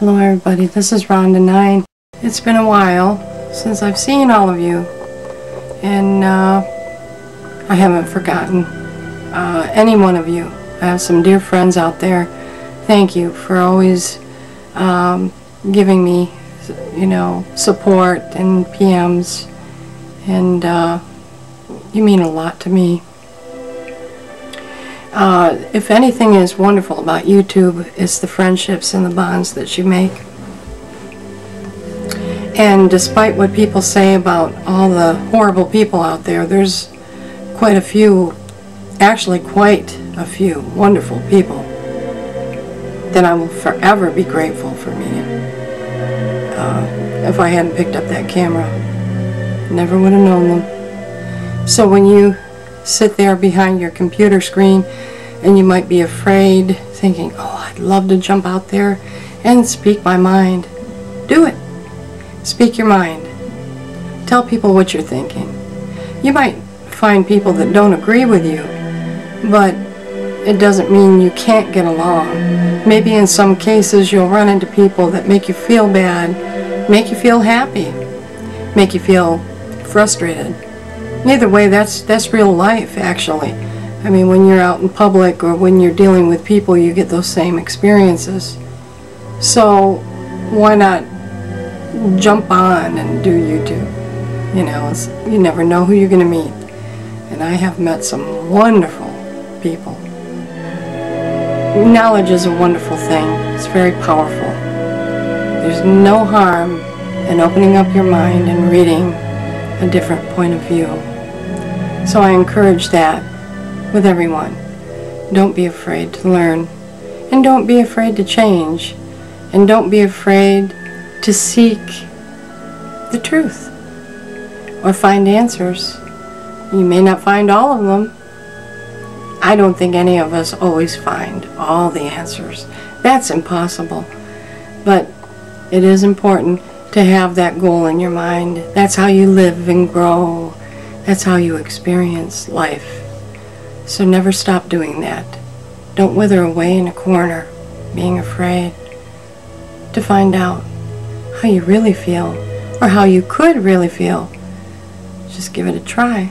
Hello everybody, this is Rhonda 9. It's been a while since I've seen all of you, and I haven't forgotten any one of you. I have some dear friends out there. Thank you for always giving me, support and PMs, and you mean a lot to me. If anything is wonderful about YouTube, it's the friendships and the bonds that you make. And despite what people say about all the horrible people out there, there's quite a few, actually quite a few wonderful people that I will forever be grateful for meeting. If I hadn't picked up that camera, never would have known them. So when you sit there behind your computer screen and you might be afraid, thinking, oh, I'd love to jump out there and speak my mind. Do it. Speak your mind. Tell people what you're thinking. You might find people that don't agree with you, but it doesn't mean you can't get along. Maybe in some cases you'll run into people that make you feel bad, make you feel happy, make you feel frustrated. Either way, that's real life, actually. I mean, when you're out in public or when you're dealing with people, you get those same experiences. So why not jump on and do YouTube? You never know who you're going to meet. And I have met some wonderful people. Knowledge is a wonderful thing. It's very powerful. There's no harm in opening up your mind and reading a different point of view. So I encourage that with everyone. Don't be afraid to learn, and don't be afraid to change, and don't be afraid to seek the truth or find answers. You may not find all of them. I don't think any of us always find all the answers. That's impossible. But it is important to have that goal in your mind. That's how you live and grow. That's how you experience life. So never stop doing that. Don't wither away in a corner, being afraid to find out how you really feel, or how you could really feel. Just give it a try.